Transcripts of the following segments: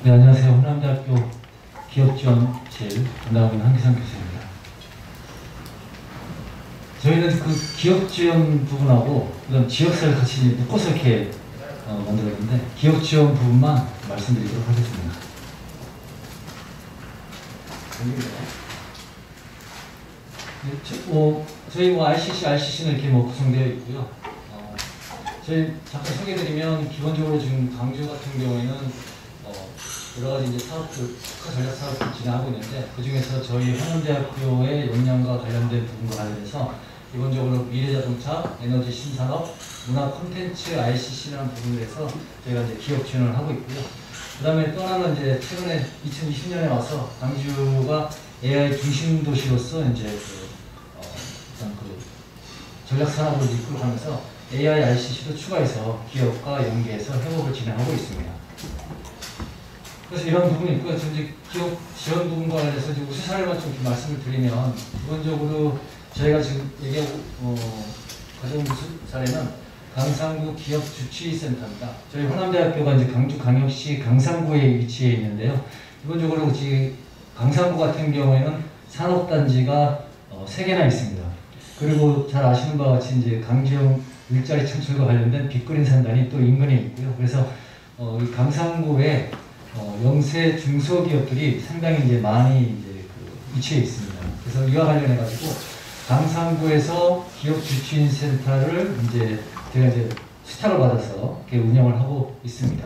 네, 안녕하세요. 호남대학교 기업지원실 담당하고 있는 한기상 교수입니다. 저희는 그 기업지원 부분하고 그다음 지역사를 같이 묶어서 이렇게 만들었는데 기업지원 부분만 말씀드리도록 하겠습니다. 저희 RCC는 이렇게 RCC는 있고요. 저희 잠깐 소개해드리면 기본적으로 지금 광주 같은 경우에는 여러 가지 이제 사업들, 특화 전략 사업을 진행하고 있는데 그 중에서 저희 한원대학교의 역량과 관련된 부분과 관련해서 기본적으로 미래자동차, 에너지 신산업, 문화 콘텐츠 RCC라는 부분에서 저희가 이제 기업 지원을 하고 있고요. 그 다음에 또 하나는 이제 최근에 2020년에 와서 광주가 AI 중심 도시로서 이제 전략 산업을 이끌고 가면서 AI RCC도 추가해서 기업과 연계해서 협업을 진행하고 있습니다. 그래서 이런 부분이 있고요. 지금 이제 기업 지원 부분과 관련해서 이제 우수 사례만 좀 말씀을 드리면 기본적으로 저희가 지금 가져온 우수 사례는 강상구 기업주치센터입니다. 저희 호남대학교가 이제 광주광역시 강상구에 위치해 있는데요. 기본적으로 지금 강상구 같은 경우에는 산업단지가 3개나 있습니다. 그리고 잘 아시는 바와 같이 이제 강지역 일자리 창출과 관련된 빅그린 산단이 또 인근에 있고요. 그래서 이 강상구에 영세 중소기업들이 상당히 이제 많이 이제 위치해 있습니다. 그래서 이와 관련해가지고 강상구에서 기업 주치인 센터를 제가 수탁을 받아서 이렇게 운영을 하고 있습니다.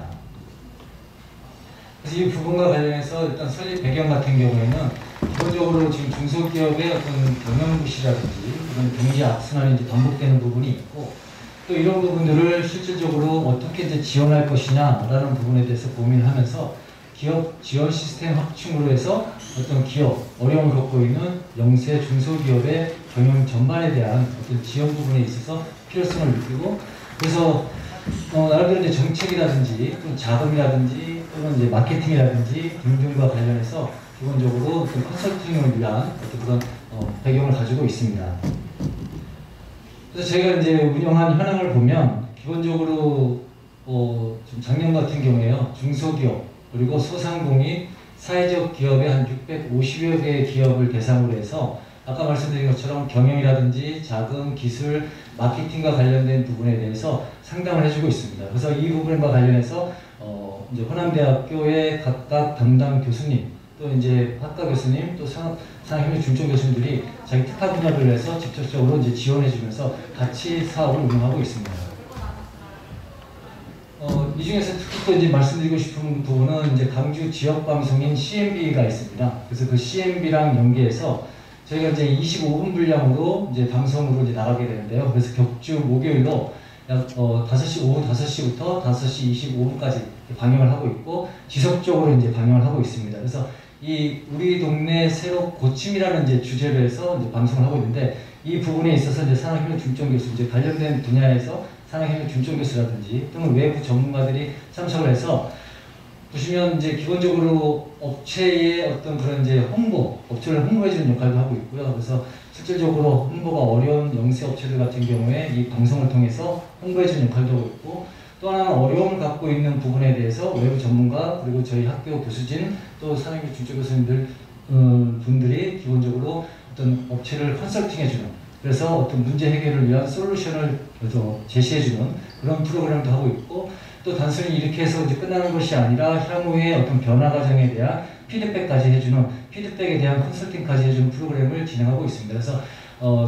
그래서 이 부분과 관련해서 일단 설립 배경 같은 경우에는 기본적으로 지금 중소기업의 어떤 경영부실이라든지 이런 경제 악순환이 이제 반복되는 부분이 있고 또 이런 부분들을 실질적으로 어떻게 이제 지원할 것이냐라는 부분에 대해서 고민하면서 기업 지원 시스템 확충으로 해서 어떤 기업, 어려움을 겪고 있는 영세 중소기업의 경영 전반에 대한 어떤 지원 부분에 있어서 필요성을 느끼고 그래서 나름대로 이제 정책이라든지 또는 자금이라든지 또는 이제 마케팅이라든지 등등과 관련해서 기본적으로 어떤 컨설팅을 위한 어떤 그런 배경을 가지고 있습니다. 그래서 저희가 이제 운영한 현황을 보면 기본적으로 지금 작년 같은 경우에요 중소기업 그리고 소상공인 사회적 기업의 한 650여 개의 기업을 대상으로 해서 아까 말씀드린 것처럼 경영이라든지 자금, 기술, 마케팅과 관련된 부분에 대해서 상담을 해주고 있습니다. 그래서 이 부분과 관련해서 이제 호남대학교의 각각 담당 교수님 또 이제 학과 교수님 또 산학협력 중점 교수님들이 자기 특화 분야를 해서 직접적으로 이제 지원해주면서 같이 사업을 운영하고 있습니다. 이 중에서 특히 또 이제 말씀드리고 싶은 부분은 이제 강주 지역 방송인 CMB가 있습니다. 그래서 그 CMB랑 연계해서 저희가 이제 25분 분량으로 이제 방송으로 이제 나가게 되는데요. 그래서 격주 목요일로 약 5시 오후 5시부터 5시 25분까지 방영을 하고 있고 지속적으로 이제 방영을 하고 있습니다. 그래서 이 우리 동네 새로 고침이라는 이제 주제로 해서 이제 방송을 하고 있는데 이 부분에 있어서 이제 산학협력 중점 교수 이제 관련된 분야에서 산학협력 중점 교수라든지 또는 외부 전문가들이 참석을 해서 보시면 이제 기본적으로 업체의 어떤 그런 이제 업체를 홍보해주는 역할도 하고 있고요. 그래서 실질적으로 홍보가 어려운 영세 업체들 같은 경우에 이 방송을 통해서 홍보해주는 역할도 하고 있고 또 하나는 어려움을 갖고 있는 부분에 대해서 외부 전문가 그리고 저희 학교 교수진 또 산학협력 중점 교수님들 분들이 기본적으로 어떤 업체를 컨설팅해주는 그래서 어떤 문제 해결을 위한 솔루션을 제시해주는 그런 프로그램도 하고 있고 또 단순히 이렇게 해서 이제 끝나는 것이 아니라 향후의 어떤 변화 과정에 대한 피드백까지 해주는 피드백에 대한 컨설팅까지 해주는 프로그램을 진행하고 있습니다. 그래서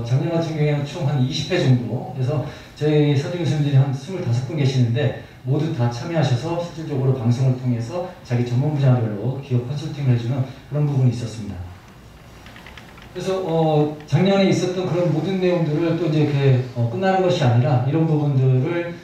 작년 같은 경우에는 총 한 20회 정도 그래서 저희 서재 교수님들이 한 25분 계시는데 모두 다 참여하셔서 실질적으로 방송을 통해서 자기 전문 분야별로 기업 컨설팅을 해주는 그런 부분이 있었습니다. 그래서 작년에 있었던 그런 모든 내용들을 또 이제 이렇게 끝나는 것이 아니라 이런 부분들을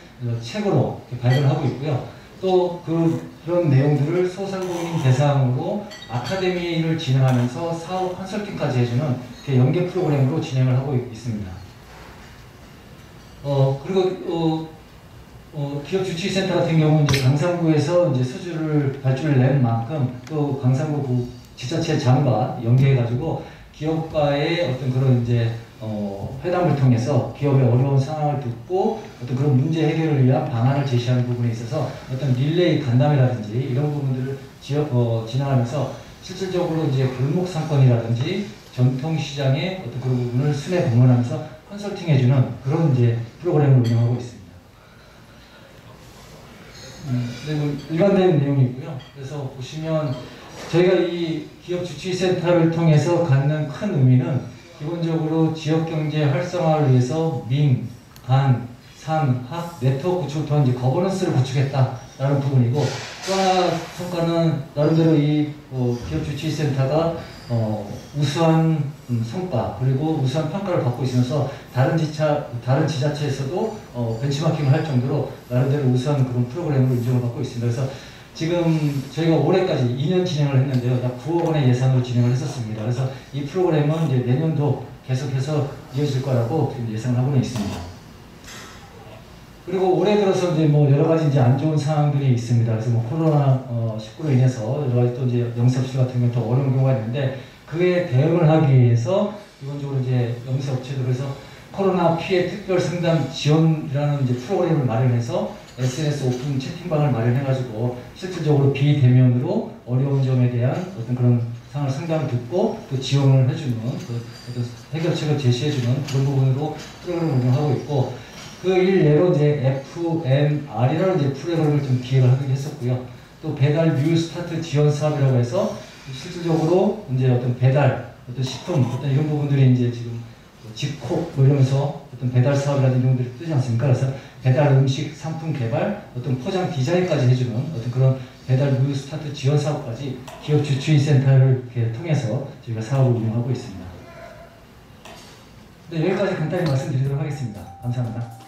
책으로 발표를 하고 있고요. 또 그런 내용들을 소상공인 대상으로 아카데미를 진행하면서 사업 컨설팅까지 해주는 연계 프로그램으로 진행을 하고 있습니다. 그리고 기업 주치센터 같은 경우는 이제 강상구에서 이제 발주를 낸 만큼 또 강상구 지자체 장과 연계해가지고 기업과의 어떤 그런 이제 회담을 통해서 기업의 어려운 상황을 듣고 어떤 그런 문제 해결을 위한 방안을 제시하는 부분에 있어서 어떤 릴레이 간담회라든지 이런 부분들을 진행하면서 실질적으로 이제 골목 상권이라든지 전통시장의 어떤 그런 부분을 순회 방문하면서 컨설팅해주는 그런 이제 프로그램을 운영하고 있습니다. 네, 뭐 일반적인 내용이고요. 그래서 보시면 저희가 이 기업 주치센터를 통해서 갖는 큰 의미는 기본적으로 지역경제 활성화를 위해서 민, 간, 산, 학, 네트워크 구축을 통한 이제 거버넌스를 구축했다라는 부분이고, 또 하나 성과는 나름대로 이 기업 주치센터가 우수한 성과 그리고 우수한 평가를 받고 있으면서 다른 지자체에서도 벤치마킹을 할 정도로 나름대로 우수한 그런 프로그램으로 인정을 받고 있습니다. 그래서 지금 저희가 올해까지 2년 진행을 했는데요. 약 9억 원의 예산으로 진행을 했었습니다. 그래서 이 프로그램은 이제 내년도 계속해서 이어질 거라고 지금 예상을 하고는 있습니다. 그리고 올해 들어서 이제 뭐 여러 가지 이제 안 좋은 상황들이 있습니다. 그래서 뭐 코로나 19로 인해서 여러 가지 또 이제 영세업체 같은 경우 더 어려운 경우가 있는데, 그에 대응을 하기 위해서 기본적으로 이제 영세업체들에서 코로나 피해 특별 상담 지원이라는 이제 프로그램을 마련해서 SNS 오픈 채팅방을 마련해가지고 실질적으로 비대면으로 어려운 점에 대한 어떤 그런 상담을 듣고 또 지원을 해주는 그 어떤 해결책을 제시해주는 그런 부분으로 프로그램을 운영하고 있고, 그 일례로 이제 FMR이라는 이제 프로그램을 좀 기획을 하기도 했었고요. 또 배달 뉴 스타트 지원 사업이라고 해서 실질적으로 이제 어떤 배달, 어떤 식품, 어떤 이런 부분들이 이제 지금 집콕 뭐 이러면서 어떤 배달 사업이라든지 이런 것들이 뜨지 않습니까? 그래서 배달 음식 상품 개발, 어떤 포장 디자인까지 해주는 어떤 그런 배달 뉴 스타트 지원 사업까지 기업 주치의 센터를 통해서 저희가 사업을 운영하고 있습니다. 네, 여기까지 간단히 말씀드리도록 하겠습니다. 감사합니다.